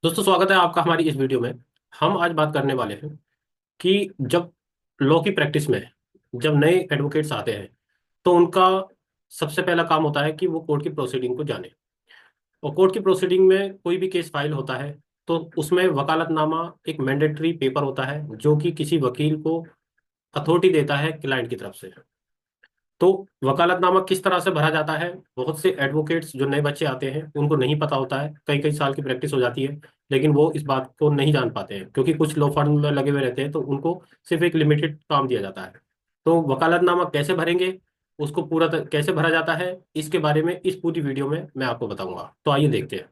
दोस्तों, स्वागत है आपका हमारी इस वीडियो में। हम आज बात करने वाले हैं कि जब लॉ की प्रैक्टिस में जब नए एडवोकेट्स आते हैं तो उनका सबसे पहला काम होता है कि वो कोर्ट की प्रोसीडिंग को जाने। और कोर्ट की प्रोसीडिंग में कोई भी केस फाइल होता है तो उसमें वकालतनामा एक मैंडेटरी पेपर होता है जो कि किसी वकील को अथॉरिटी देता है क्लाइंट की तरफ से। तो वकालतनामा किस तरह से भरा जाता है, बहुत से एडवोकेट्स जो नए बच्चे आते हैं उनको नहीं पता होता है। कई कई साल की प्रैक्टिस हो जाती है लेकिन वो इस बात को नहीं जान पाते हैं क्योंकि कुछ लॉ फर्म में लगे हुए रहते हैं तो उनको सिर्फ एक लिमिटेड काम दिया जाता है। तो वकालतनामा कैसे भरेंगे, उसको पूरा कैसे भरा जाता है, इसके बारे में इस पूरी वीडियो में मैं आपको बताऊंगा। तो आइए देखते हैं।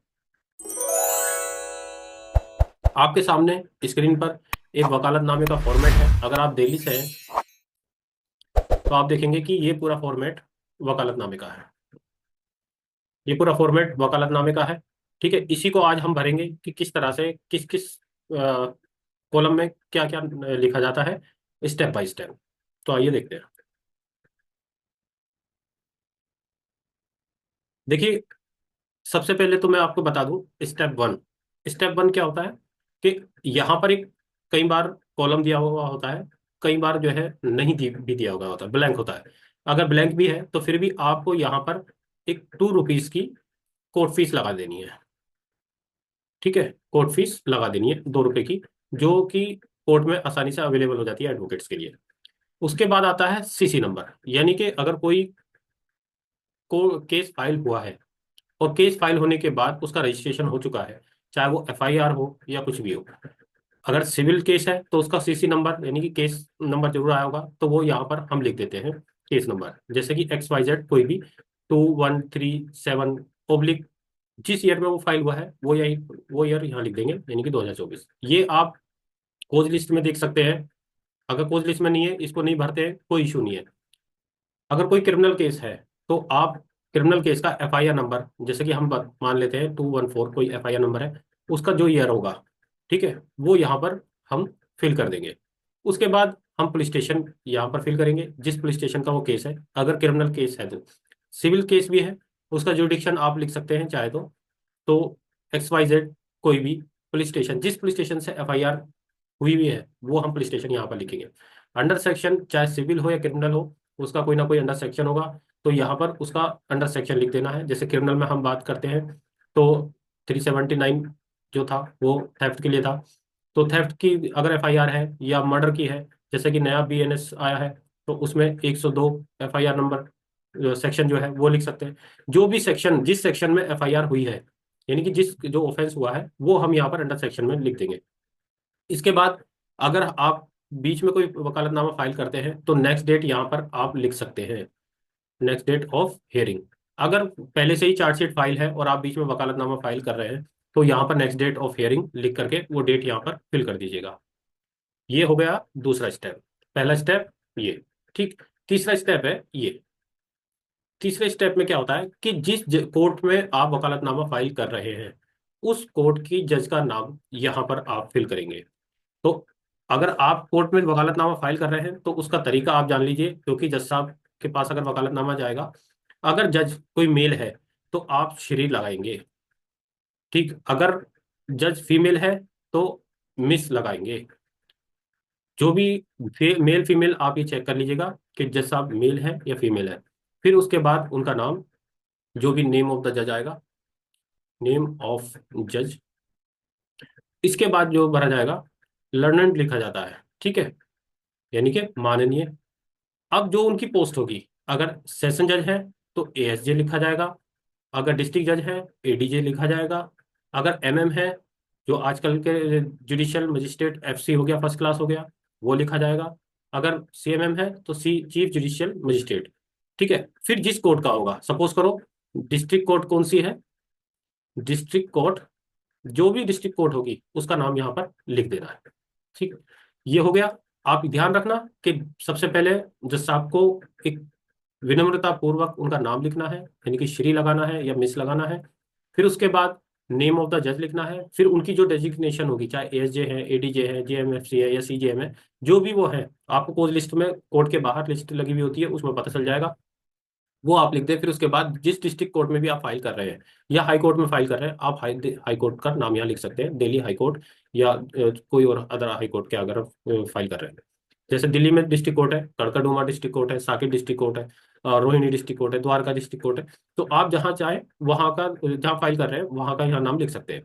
आपके सामने स्क्रीन पर एक वकालतनामे का फॉर्मेट है। अगर आप दिल्ली से हैं तो आप देखेंगे कि ये पूरा फॉर्मेट वकालतनामे का है। ये पूरा फॉर्मेट वकालतनामे का है। ठीक है, इसी को आज हम भरेंगे कि किस तरह से किस किस कॉलम में क्या क्या लिखा जाता है, स्टेप बाय स्टेप। तो आइए देखते हैं। देखिए, सबसे पहले तो मैं आपको बता दूं स्टेप वन। स्टेप वन क्या होता है कि यहाँ पर एक कई बार कॉलम दिया हुआ होता है, कई बार जो है नहीं भी दिया हुआ होता है, ब्लैंक होता है। अगर ब्लैंक भी है तो फिर भी आपको यहाँ पर एक ₹2 की कोर्ट फीस लगा देनी है। ठीक है, कोर्ट फीस लगा देनी है ₹2 की, जो कि कोर्ट में आसानी से अवेलेबल हो जाती है एडवोकेट्स के लिए। उसके बाद आता है सीसी नंबर, यानी कि अगर कोई को केस फाइल हुआ है और केस फाइल होने के बाद उसका रजिस्ट्रेशन हो चुका है, चाहे वो एफआईआर हो या कुछ भी हो। अगर सिविल केस है तो उसका सीसी नंबर यानी कि केस नंबर जरूर आया होगा, तो वो यहाँ पर हम लिख देते हैं केस नंबर, जैसे कि XYZ कोई भी 2137 जिस ईयर में वो फाइल हुआ है वो ईयर यहाँ लिख देंगे, यानी कि 2024। ये आप कोज लिस्ट में देख सकते हैं। अगर कोज लिस्ट में नहीं है, इसको नहीं भरते हैं, कोई इशू नहीं है। अगर कोई क्रिमिनल केस है तो आप क्रिमिनल केस का एफआईआर नंबर, जैसे कि हम मान लेते हैं 214 कोई एफआईआर नंबर है, उसका जो ईयर होगा, ठीक है, वो यहाँ पर हम फिल कर देंगे। उसके बाद हम पुलिस स्टेशन यहाँ पर फिल करेंगे, जिस पुलिस स्टेशन का वो केस है। अगर क्रिमिनल केस है तो सिविल केस भी है, उसका जुडिक्शन आप लिख सकते हैं चाहे तो XYZ कोई भी पुलिस स्टेशन, जिस पुलिस स्टेशन से एफआईआर हुई हुई है वो हम पुलिस स्टेशन यहाँ पर लिखेंगे। अंडर सेक्शन चाहे सिविल हो या क्रिमिनल हो, उसका कोई ना कोई अंडर सेक्शन होगा, तो यहाँ पर उसका अंडर सेक्शन लिख देना है। जैसे क्रिमिनल में हम बात करते हैं तो 379 जो था वो थेफ्ट के लिए था। तो थेफ्ट की अगर एफआईआर है या मर्डर की है, जैसे कि नया बीएनएस आया है, तो उसमें 102 एफआईआर नंबर सेक्शन जो है वो लिख सकते हैं। जो भी सेक्शन जिस सेक्शन में एफआईआर हुई है, यानी कि जिस जो ऑफेंस हुआ है वो हम यहाँ पर अंडर सेक्शन में लिख देंगे। इसके बाद अगर आप बीच में कोई वकालतनामा फाइल करते हैं तो नेक्स्ट डेट यहाँ पर आप लिख सकते हैं, नेक्स्ट डेट ऑफ हियरिंग। अगर पहले से ही चार्जशीट फाइल है और आप बीच में वकालतनामा फाइल कर रहे हैं तो यहाँ पर नेक्स्ट डेट ऑफ हियरिंग लिख करके वो डेट यहाँ पर फिल कर दीजिएगा। ये हो गया दूसरा स्टेप। पहला स्टेप ये। ठीक। तीसरा स्टेप है ये। तीसरे स्टेप में क्या होता है कि जिस कोर्ट में आप वकालतनामा फाइल कर रहे हैं उस कोर्ट की जज का नाम यहाँ पर आप फिल करेंगे। तो अगर आप कोर्ट में वकालतनामा फाइल कर रहे हैं तो उसका तरीका आप जान लीजिए, क्योंकि जज साहब के पास अगर वकालतनामा जाएगा, अगर जज कोई मेल है तो आप श्री लगाएंगे। ठीक। अगर जज फीमेल है तो मिस लगाएंगे। जो भी मेल फीमेल आप ये चेक कर लीजिएगा कि जज साहब मेल है या फीमेल है। फिर उसके बाद उनका नाम, जो भी नेम ऑफ द जज आएगा, नेम ऑफ जज। इसके बाद जो भरा जाएगा लर्नेंड लिखा जाता है। ठीक है, यानी कि माननीय। अब जो उनकी पोस्ट होगी, अगर सेशन जज है तो ASJ लिखा जाएगा, अगर डिस्ट्रिक्ट जज है ADJ लिखा जाएगा, अगर MM है, जो आजकल के जुडिशियल मजिस्ट्रेट FC हो गया, फर्स्ट क्लास हो गया, वो लिखा जाएगा। अगर CMM है तो चीफ जुडिशियल मजिस्ट्रेट। ठीक है, फिर जिस कोर्ट का होगा, सपोज करो डिस्ट्रिक्ट कोर्ट कौन सी है, डिस्ट्रिक्ट कोर्ट, जो भी डिस्ट्रिक्ट कोर्ट होगी उसका नाम यहाँ पर लिख देना है। ठीक। ये हो गया। आप ध्यान रखना कि सबसे पहले जज साहब को एक विनम्रता पूर्वक उनका नाम लिखना है, यानी कि श्री लगाना है या मिस लगाना है। फिर उसके बाद नेम ऑफ द जज लिखना है। फिर उनकी जो डेजिग्नेशन होगी, चाहे ASJ है, ADJ है, JMFC है या CJM है, जो भी वो है, आपको कोर्ट लिस्ट में, कोर्ट के बाहर लिस्ट लगी हुई होती है, उसमें पता चल जाएगा। वो आप लिख दें। फिर उसके बाद जिस डिस्ट्रिक्ट कोर्ट में भी आप फाइल कर रहे हैं या हाई कोर्ट में फाइल कर रहे हैं, आप हाई कोर्ट का नाम यहाँ लिख सकते हैं, दिल्ली हाई कोर्ट, या कोई और अदर हाई कोर्ट के अगर आप फाइल कर रहे हैं। जैसे दिल्ली में डिस्ट्रिक्ट कोर्ट है, कड़कड़डूमा डिस्ट्रिक्ट कोर्ट है, साकेत डिस्ट्रिक्ट कोर्ट है, रोहिणी डिस्ट्रिक्ट कोर्ट है, द्वारका डिस्ट्रिक्ट कोर्ट है। तो आप जहाँ चाहे वहाँ का, जहाँ फाइल कर रहे हैं वहाँ का यहाँ नाम लिख सकते हैं।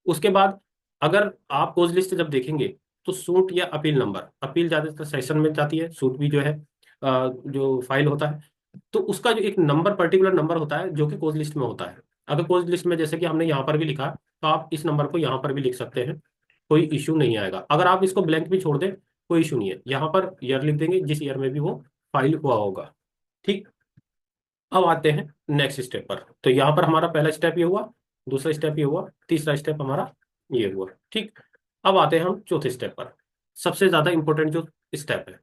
उसके बाद अगर आप कोज लिस्ट जब देखेंगे तो सूट या अपील नंबर, अपील ज्यादातर सेशन में जाती है, सूट भी जो है जो फाइल होता है, तो उसका जो एक नंबर, पर्टिकुलर नंबर होता है जो कि कोज लिस्ट में होता है। अगर कोज लिस्ट में जैसे कि हमने यहाँ पर भी लिखा है, तो आप इस नंबर को यहाँ पर भी लिख सकते हैं, कोई इश्यू नहीं आएगा। अगर आप इसको ब्लैंक भी छोड़ दें कोई इशू नहीं है, यहाँ पर ईयर लिख देंगे जिस ईयर में भी वो फाइल हुआ होगा। ठीक। अब आते हैं नेक्स्ट स्टेप पर। तो यहाँ पर हमारा पहला स्टेप ये हुआ, दूसरा स्टेप ये हुआ, तीसरा स्टेप हमारा ये हुआ। ठीक। अब आते हैं हम चौथे स्टेप पर, सबसे ज्यादा इंपॉर्टेंट जो स्टेप है,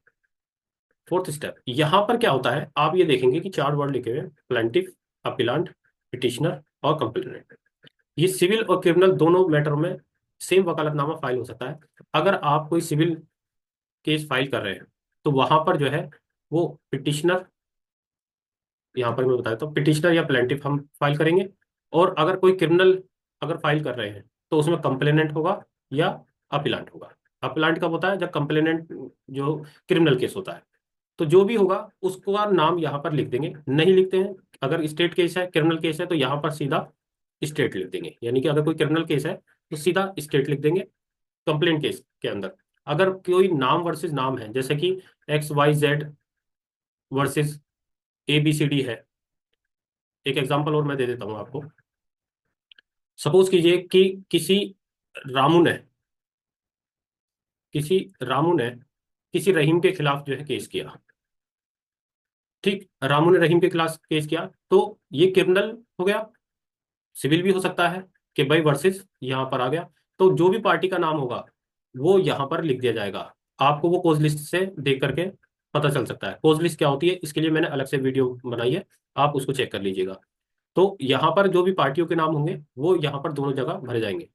फोर्थ स्टेप। यहाँ पर क्या होता है, आप ये देखेंगे कि चार वर्ड लिखे हुए हैं, प्लेंटिफ, अपीलांट, पिटिशनर और कंप्लेनेंट। ये सिविल और क्रिमिनल दोनों मैटर में सेम वकालतनामा फाइल हो सकता है। अगर आप कोई सिविल केस फाइल कर रहे हैं तो वहां पर जो है वो पिटिशनर, यहाँ पर मैं बताता हूँ, पिटिशनर या प्लेंटिफ हम फाइल करेंगे। और अगर कोई क्रिमिनल अगर फाइल कर रहे हैं तो उसमें कंप्लेनेंट होगा या अपीलांट होगा। अपीलांट कब होता है, जब कंप्लेनेंट जो क्रिमिनल केस होता है। तो जो भी होगा उसका नाम यहाँ पर लिख देंगे, नहीं लिखते हैं। अगर स्टेट केस है, क्रिमिनल केस है, तो यहाँ पर सीधा स्टेट लिख देंगे, यानी कि अगर कोई क्रिमिनल केस है तो सीधा स्टेट लिख देंगे कंप्लेंट केस के अंदर। अगर कोई नाम वर्सेस नाम है, जैसे कि XYZ वर्सेस ABCD है, एक एग्जांपल और मैं दे देता हूं आपको। सपोज कीजिए कि रामू ने किसी रामू ने किसी रहीम के खिलाफ जो है केस किया। ठीक, रामू ने रहीम के खिलाफ केस किया, तो ये क्रिमिनल हो गया, सिविल भी हो सकता है कि भाई वर्सेस यहाँ पर आ गया। तो जो भी पार्टी का नाम होगा वो यहाँ पर लिख दिया जाएगा। आपको वो कोज लिस्ट से देख करके पता चल सकता है। कोज लिस्ट क्या होती है, इसके लिए मैंने अलग से वीडियो बनाई है, आप उसको चेक कर लीजिएगा। तो यहाँ पर जो भी पार्टियों के नाम होंगे वो यहाँ पर दोनों जगह भरे जाएंगे।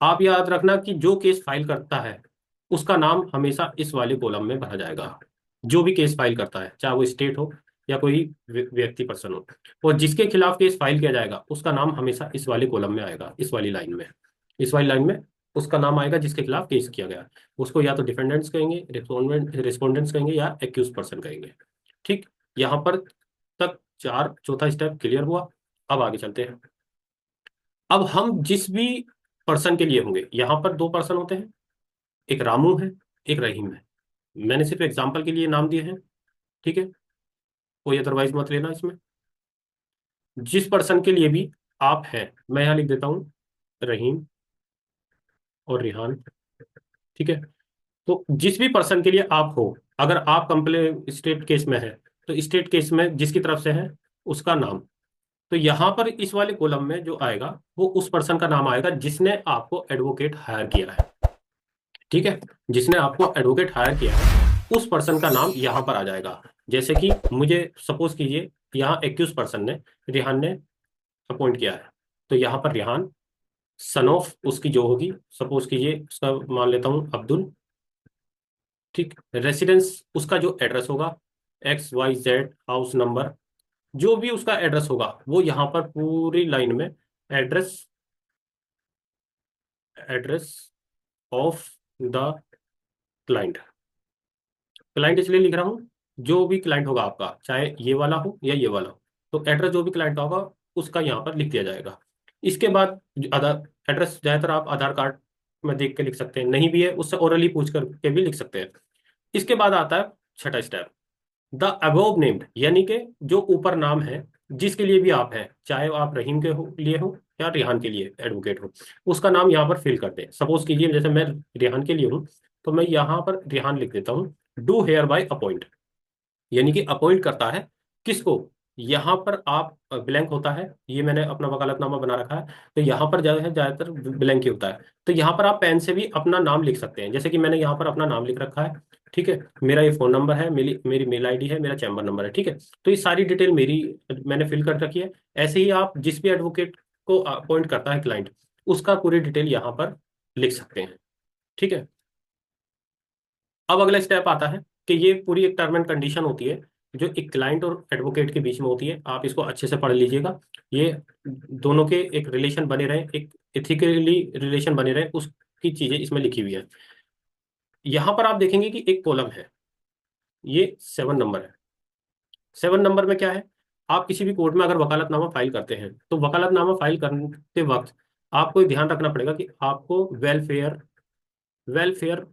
आप याद रखना कि जो केस फाइल करता है उसका नाम हमेशा इस वाले कॉलम में भरा जाएगा। जो भी केस फाइल करता है, चाहे वो स्टेट हो या कोई व्यक्ति पर्सन हो, और जिसके खिलाफ केस फाइल किया जाएगा उसका नाम हमेशा इस वाले कॉलम में आएगा, इस वाली लाइन में। इस वाली लाइन में उसका नाम आएगा जिसके खिलाफ केस किया गया। उसको या तो डिफेंडेंट्स कहेंगे, रिस्पोंडेंट्स कहेंगे, या एक्यूज पर्सन कहेंगे। ठीक। यहाँ पर तक चार, चौथा स्टेप क्लियर हुआ। अब आगे चलते हैं। अब हम जिस भी पर्सन के लिए होंगे, यहाँ पर दो पर्सन होते हैं, एक रामू है, एक रहीम है। मैंने सिर्फ एग्जाम्पल के लिए नाम दिए हैं। ठीक है, कोई अदरवाइज मत लेना इसमें। जिस पर्सन के लिए भी आप हैं, मैं यहाँ लिख देता हूँ रहीम और रिहान। ठीक है। तो जिस भी पर्सन के लिए आप हो, अगर आप कंप्लेन स्टेट केस में है तो स्टेट केस में जिसकी तरफ से है उसका नाम। तो यहाँ पर इस वाले कॉलम में जो आएगा वो उस पर्सन का नाम आएगा जिसने आपको एडवोकेट हायर किया है। ठीक है, जिसने आपको एडवोकेट हायर किया है उस पर्सन का नाम यहाँ पर आ जाएगा। जैसे कि मुझे सपोज कीजिए यहाँ एक्यूज पर्सन ने, रेहान ने अपॉइंट किया है, तो यहाँ पर रेहान सन ऑफ उसकी जो होगी, सपोज कीजिए उसका मान लेता हूँ अब्दुल। ठीक, रेसिडेंस उसका जो एड्रेस होगा, XYZ हाउस नंबर, जो भी उसका एड्रेस होगा वो यहाँ पर पूरी लाइन में address, address of the client. Client इसलिए लिख रहा हूँ, जो भी क्लाइंट होगा आपका, चाहे ये वाला हो या ये वाला हो, तो एड्रेस जो भी क्लाइंट का होगा उसका यहाँ पर लिख दिया जाएगा। इसके बाद आधार एड्रेस ज्यादातर आप आधार कार्ड में देख के लिख सकते हैं, नहीं भी है उससे ओरली पूछ करके भी लिख सकते हैं। इसके बाद आता है छठा स्टेप, द अबव नेम्ड, यानी कि जो ऊपर नाम है जिसके लिए भी आप हैं, चाहे आप रहीम के लिए हो या रेहान के लिए एडवोकेट हो, उसका नाम यहाँ पर फिल करते हैं। सपोज कीजिए जैसे मैं रेहान के लिए हूँ, तो मैं यहाँ पर रेहान लिख देता हूँ। डू हेयर बाय अपॉइंट, यानी कि अपॉइंट करता है किसको, यहाँ पर आप ब्लैंक होता है, ये मैंने अपना वकालतनामा बना रखा है, तो यहाँ पर ज्यादा है, ज्यादातर ब्लैंक ही होता है। तो यहाँ पर आप पेन से भी अपना नाम लिख सकते हैं, जैसे कि मैंने यहाँ पर अपना नाम लिख रखा है। ठीक है, मेरा ये फोन नंबर है, मेरी मेरी मेल आईडी है, मेरा चैम्बर नंबर है। ठीक है, तो ये सारी डिटेल मेरी मैंने फिल कर रखी है। ऐसे ही आप जिस भी एडवोकेट को अपॉइंट करता है क्लाइंट, उसका पूरी डिटेल यहाँ पर लिख सकते हैं। ठीक है। अब अगला स्टेप आता है कि ये पूरी एक टर्म एंड कंडीशन होती है, जो एक क्लाइंट और एडवोकेट के बीच में होती है, आप इसको अच्छे से पढ़ लीजिएगा। ये दोनों के एक रिलेशन बने रहे, एक एथिकली रिलेशन बने रहे, उसकी चीजें इसमें लिखी हुई है। यहां पर आप देखेंगे कि एक कॉलम है, ये 7 नंबर है। 7 नंबर में क्या है, आप किसी भी कोर्ट में अगर वकालतनामा फाइल करते हैं तो वकालतनामा फाइल करते वक्त आपको ये ध्यान रखना पड़ेगा कि आपको वेलफेयर वेलफेयर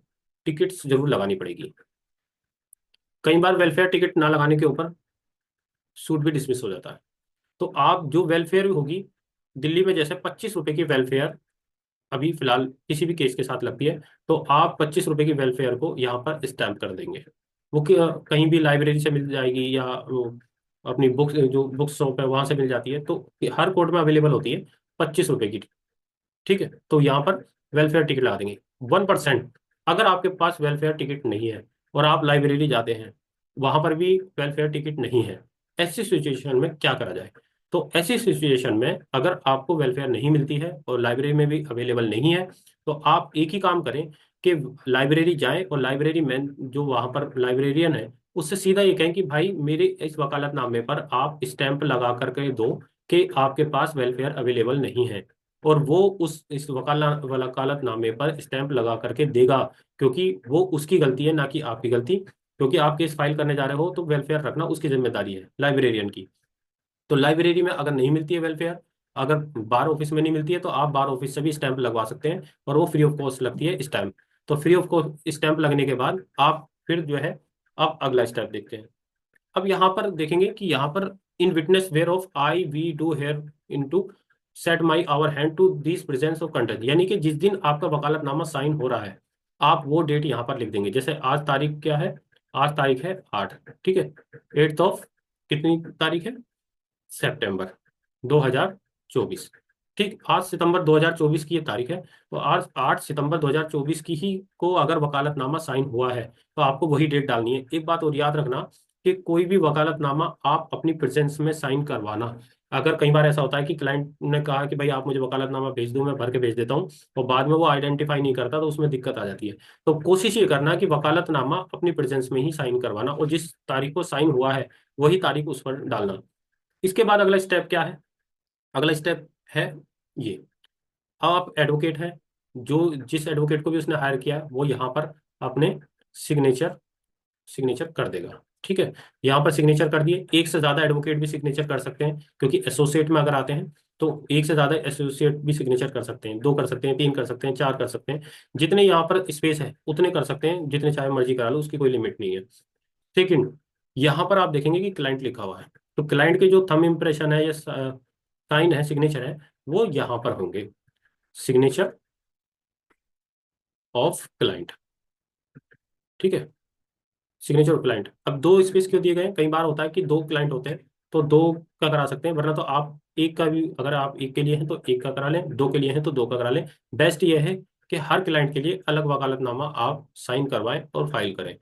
टिकट्स जरूर लगानी पड़ेगी। कई बार वेलफेयर टिकट ना लगाने के ऊपर सूट भी डिसमिस हो जाता है। तो आप जो वेलफेयर होगी, दिल्ली में जैसे 25 रुपए की वेलफेयर अभी फिलहाल किसी भी केस के साथ लगती है, तो आप 25 रुपए की वेलफेयर को यहाँ पर स्टैम्प कर देंगे। वो कहीं भी लाइब्रेरी से मिल जाएगी, या वो अपनी बुक जो बुक शॉप है वहां से मिल जाती है, तो हर कोर्ट में अवेलेबल होती है 25 रुपए की। ठीक है, तो यहाँ पर वेलफेयर टिकट लगा देंगे। 1%, अगर आपके पास वेलफेयर टिकट नहीं है और आप लाइब्रेरी जाते हैं, वहां पर भी वेलफेयर टिकट नहीं है, ऐसी सिचुएशन में क्या करा जाए? तो ऐसी सिचुएशन में अगर आपको वेलफेयर नहीं मिलती है और लाइब्रेरी में भी अवेलेबल नहीं है, तो आप एक ही काम करें कि लाइब्रेरी जाएं और लाइब्रेरी मैन जो वहां पर लाइब्रेरियन है उससे सीधा ये कहें कि भाई मेरे इस वकालतनामे पर आप स्टैंप लगा करके दो कि आपके पास वेलफेयर अवेलेबल नहीं है। और वो उस इस वकालतनामे पर स्टैंप लगा करके देगा, क्योंकि वो उसकी गलती है ना कि आपकी गलती। क्योंकि आप केस फाइल करने जा रहे हो तो वेलफेयर रखना उसकी जिम्मेदारी है लाइब्रेरियन की। तो लाइब्रेरी में अगर नहीं मिलती है वेलफेयर, अगर बार ऑफिस में नहीं मिलती है, तो आप बार ऑफिस से भी स्टैंप लगवा सकते हैं, और वो फ्री ऑफ कॉस्ट लगती है स्टैंप। तो फ्री ऑफ कॉस्ट स्टैंप लगने के बाद आप फिर जो है, अब अगला स्टेप देखते हैं। अब यहाँ पर देखेंगे कि यहाँ पर in witness whereof I we do hereunto set my our hand to this presence of content, यानी कि जिस दिन आपका वकालतनामा साइन हो रहा है, आप वो डेट यहाँ पर लिख देंगे। जैसे आज तारीख क्या है, आज तारीख है 8, ठीक है, 8th ऑफ कितनी तारीख है, सितंबर 2024। ठीक, आज सितंबर 2024 की ये तारीख है, तो आज 8 सितंबर 2024 की ही को अगर वकालतनामा साइन हुआ है, तो आपको वही डेट डालनी है। एक बात और याद रखना कि कोई भी वकालतनामा आप अपनी प्रेजेंस में साइन करवाना। अगर कई बार ऐसा होता है कि क्लाइंट ने कहा कि भाई आप मुझे वकालतनामा भेज दो, मैं भर के भेज देता हूँ, और बाद में वो आइडेंटिफाई नहीं करता, तो उसमें दिक्कत आ जाती है। तो कोशिश ये करना कि वकालतनामा अपनी प्रेजेंस में ही साइन करवाना, और जिस तारीख को साइन हुआ है वही तारीख उस पर डालना। इसके बाद अगला स्टेप क्या है? अगला स्टेप है ये, अब आप एडवोकेट हैं, जो जिस एडवोकेट को भी उसने हायर किया है वो यहाँ पर अपने सिग्नेचर सिग्नेचर कर देगा। ठीक है, यहाँ पर सिग्नेचर कर दिए। एक से ज्यादा एडवोकेट भी सिग्नेचर कर सकते हैं, क्योंकि एसोसिएट में अगर आते हैं तो एक से ज्यादा एसोसिएट भी सिग्नेचर कर सकते हैं, 2 कर सकते हैं, 3 कर सकते हैं, 4 कर सकते हैं। जितने यहाँ पर स्पेस है उतने कर सकते हैं, जितने चाहे मर्जी करा लो, उसकी कोई लिमिट नहीं है। सेकंड, यहाँ पर आप देखेंगे कि क्लाइंट लिखा हुआ है, तो क्लाइंट के जो थंब इम्प्रेशन है या साइन है, सिग्नेचर है, वो यहाँ पर होंगे। सिग्नेचर ऑफ क्लाइंट, ठीक है, सिग्नेचर ऑफ क्लाइंट। अब 2 स्पेस क्यों दिए गए हैं? कई बार होता है कि 2 क्लाइंट होते हैं, तो 2 का करा सकते हैं, वरना तो आप एक का भी, अगर आप एक के लिए हैं तो एक का करा लें, 2 के लिए हैं तो 2 का करा लें। बेस्ट ये है कि हर क्लाइंट के लिए अलग वकालतनामा आप साइन करवाएं और फाइल करें,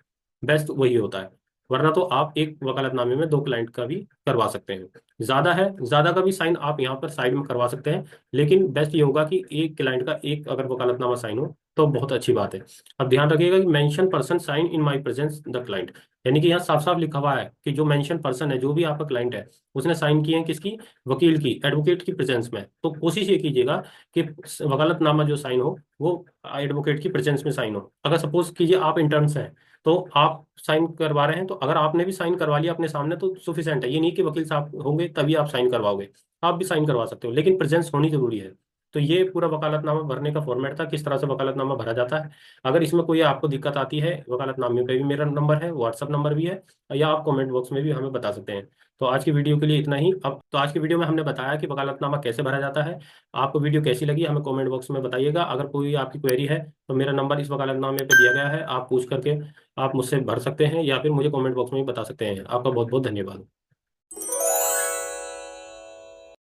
बेस्ट वही होता है। वरना तो आप एक वकालतनामे में 2 क्लाइंट का भी करवा सकते हैं। ज्यादा है, ज्यादा का भी साइन आप यहाँ पर साइड में करवा सकते हैं, लेकिन बेस्ट ये होगा कि एक क्लाइंट का एक अगर वकालतनामा साइन हो तो बहुत अच्छी बात है। अब ध्यान रखिएगा कि mention person sign in my presence the client, यानी कि यहाँ साफ साफ लिखा हुआ है कि जो मेंशन पर्सन है, जो भी आपका क्लाइंट है, उसने साइन किए हैं किसकी, वकील की, एडवोकेट की प्रेजेंस में। तो कोशिश ये कीजिएगा कि वकालतनामा जो साइन हो वो एडवोकेट की प्रेजेंस में साइन हो। अगर सपोज कीजिए आप इंटर्न्स हैं, तो आप साइन करवा रहे हैं, तो अगर आपने भी साइन करवा लिया अपने सामने तो सुफिशिएंट है। ये नहीं कि वकील साहब होंगे तभी आप साइन करवाओगे, आप भी साइन करवा सकते हो, लेकिन प्रेजेंस होनी जरूरी है। तो ये पूरा वकालतनामा भरने का फॉर्मेट था, किस तरह से वकालतनामा भरा जाता है। अगर इसमें कोई आपको दिक्कत आती है, वकालतनामे पे भी मेरा नंबर है, व्हाट्सअप नंबर भी है, या आप कमेंट बॉक्स में भी हमें बता सकते हैं। तो आज की वीडियो के लिए इतना ही। अब तो आज की वीडियो में हमने बताया कि वकालतनामा कैसे भरा जाता है। आपको वीडियो कैसी लगी हमें कमेंट बॉक्स में बताइएगा। अगर कोई आपकी क्वेरी है तो मेरा नंबर इस वकालतनामे पे दिया गया है, आप पूछ करके आप मुझसे भर सकते हैं, या फिर मुझे कमेंट बॉक्स में भी बता सकते हैं। आपका बहुत बहुत धन्यवाद।